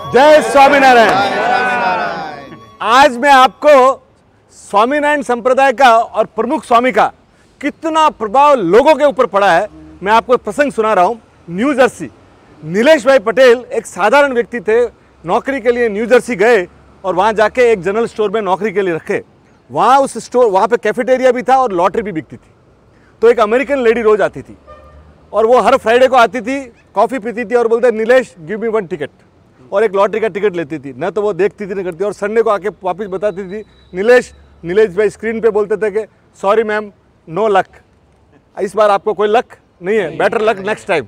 जय स्वामीनारायण। आज मैं आपको स्वामीनारायण संप्रदाय का और प्रमुख स्वामी का कितना प्रभाव लोगों के ऊपर पड़ा है, मैं आपको प्रसंग सुना रहा हूँ। न्यू जर्सी, नीलेश भाई पटेल एक साधारण व्यक्ति थे, नौकरी के लिए न्यू जर्सी गए और वहाँ जाके एक जनरल स्टोर में नौकरी के लिए रखे। वहाँ उस स्टोर, वहाँ पे कैफेटेरिया भी था और लॉटरी भी बिकती थी। तो एक अमेरिकन लेडी रोज आती थी और वो हर फ्राइडे को आती थी, कॉफ़ी पीती थी और बोलते नीलेश गिव मी 1 टिकट, और एक लॉटरी का टिकट लेती थी। न तो वो देखती थी न करती, और संडे को आके वापस बताती थी नीलेश भाई स्क्रीन पे बोलते थे कि सॉरी मैम, नो लक, इस बार आपको कोई लक नहीं है, बेटर लक नेक्स्ट टाइम।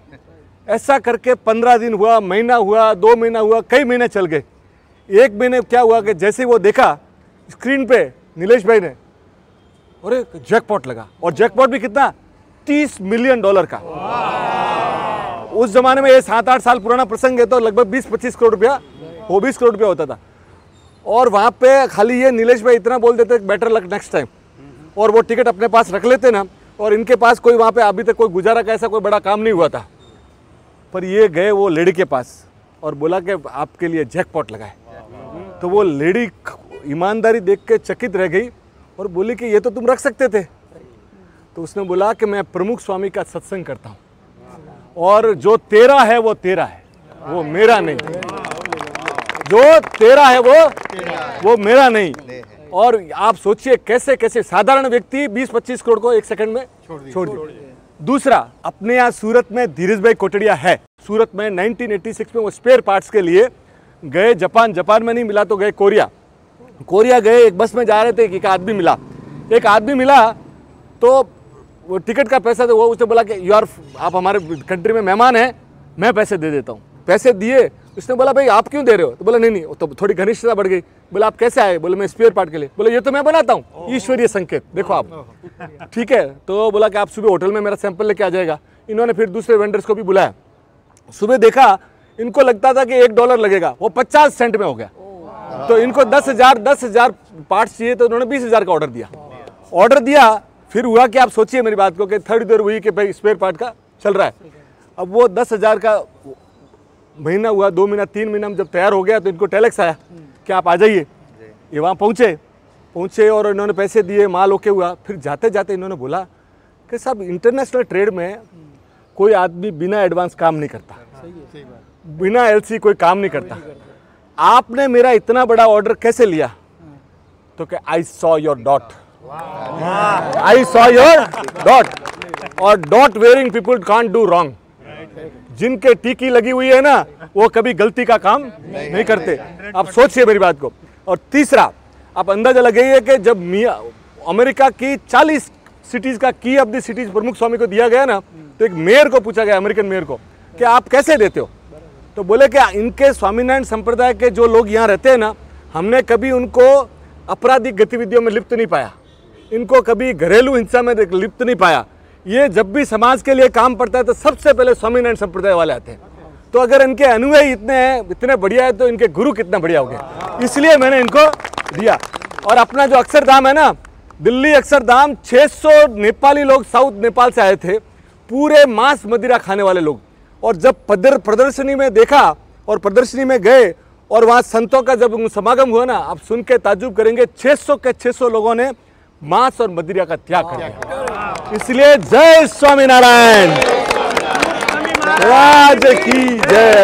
ऐसा करके 15 दिन हुआ, महीना हुआ, 2 महीना हुआ, कई महीने चल गए। एक महीने क्या हुआ कि जैसे ही वो देखा स्क्रीन पे नीलेश भाई ने, अरे जैकपॉट लगा, और जैकपॉट भी कितना, $30 मिलियन का। उस जमाने में ये 7-8 साल पुराना प्रसंग है, तो लगभग 20-25 करोड़ रुपया, वो 20 करोड़ रुपया होता था। और वहाँ पे खाली ये नीलेश भाई इतना बोल देते बेटर लक नेक्स्ट टाइम, और वो टिकट अपने पास रख लेते ना। और इनके पास कोई वहाँ पे अभी तक कोई गुजारा का ऐसा कोई बड़ा काम नहीं हुआ था। पर ये गए वो लेडी के पास और बोला कि आपके लिए जैकपॉट लगा है। तो वो लेडी ईमानदारी देख के चकित रह गई और बोली कि ये तो तुम रख सकते थे। तो उसने बोला कि मैं प्रमुख स्वामी का सत्संग करता हूँ, और जो तेरा है वो तेरा है, वो मेरा नहीं। जो तेरा है वो मेरा नहीं। और आप सोचिए कैसे कैसे साधारण व्यक्ति 20-25 करोड़ को 1 सेकंड में छोड़ दिया। दूसरा, अपने यहाँ सूरत में धीरज भाई कोटड़िया है। सूरत में 1986 में वो स्पेयर पार्ट्स के लिए गए जापान में नहीं मिला तो गए कोरिया गए। एक बस में जा रहे थे, एक आदमी मिला तो वो टिकट का पैसा तो वो उसने बोला कि आप हमारे कंट्री में मेहमान हैं, मैं पैसे दे देता हूँ। पैसे दिए, उसने बोला भाई आप क्यों दे रहे हो? तो बोला नहीं, तो थोड़ी घनिष्ठता बढ़ गई। बोला आप कैसे आए? बोले मैं स्पेयर पार्ट के लिए। बोले ये तो मैं बनाता हूँ, ईश्वरीय संकेत, देखो आप, ठीक है। तो बोला कि आप सुबह होटल में मेरा सैंपल लेके आ जाएगा। इन्होंने फिर दूसरे वेंडर्स को भी बुलाया। सुबह देखा, इनको लगता था कि $1 लगेगा, वो 50 सेंट में हो गया। तो इनको 10,000 पार्ट्स चाहिए, तो उन्होंने 20,000 का ऑर्डर दिया। फिर हुआ कि आप सोचिए मेरी बात को कि थर्ड देर हुई कि भाई स्पेयर पार्ट का चल रहा है। अब वो 10,000 का महीना हुआ, 2 महीना, 3 महीना में जब तैयार हो गया तो इनको टेलेक्स आया कि आप आ जाइए। ये वहाँ पहुँचे और इन्होंने पैसे दिए, माल ओके हुआ। फिर जाते जाते इन्होंने बोला कि साहब इंटरनेशनल ट्रेड में कोई आदमी बिना एडवांस काम नहीं करता, बिना LC कोई काम नहीं करता। आपने मेरा इतना बड़ा ऑर्डर कैसे लिया? तो कि आई सॉ योर डॉट, और dot wearing people can't do wrong. जिनके टीकी लगी हुई है ना, वो कभी गलती का काम नहीं करते। आप सोचिए मेरी बात को। और तीसरा, आप अंदाजा लगाइए कि जब अमेरिका की 40 सिटीज का की ऑफ द सिटीज प्रमुख स्वामी को दिया गया ना, तो एक मेयर को पूछा गया, अमेरिकन मेयर को, कि आप कैसे देते हो? तो बोले कि इनके स्वामीनारायण संप्रदाय के जो लोग यहाँ रहते हैं ना, हमने कभी उनको आपराधिक गतिविधियों में लिप्त नहीं पाया, इनको कभी घरेलू हिंसा में लिप्त नहीं पाया। ये जब भी समाज के लिए काम पड़ता है तो सबसे पहले स्वामीनारायण संप्रदाय वाले आते हैं। तो अगर इनके अनुयायी इतने बढ़िया है, तो इनके गुरु कितना बढ़िया हो गया। इसलिए मैंने इनको दिया। और अपना जो अक्षरधाम है ना, दिल्ली अक्षरधाम, 600 नेपाली लोग साउथ नेपाल से आए थे, पूरे मांस मदिरा खाने वाले लोग। और जब प्रदर्शनी में देखा और प्रदर्शनी में गए और वहाँ संतों का जब समागम हुआ ना, आप सुन के ताज्जुब करेंगे, 600 के 600 लोगों ने मांस और मदिरा का त्याग कर दिया। इसलिए जय स्वामीनारायण, राज की जय।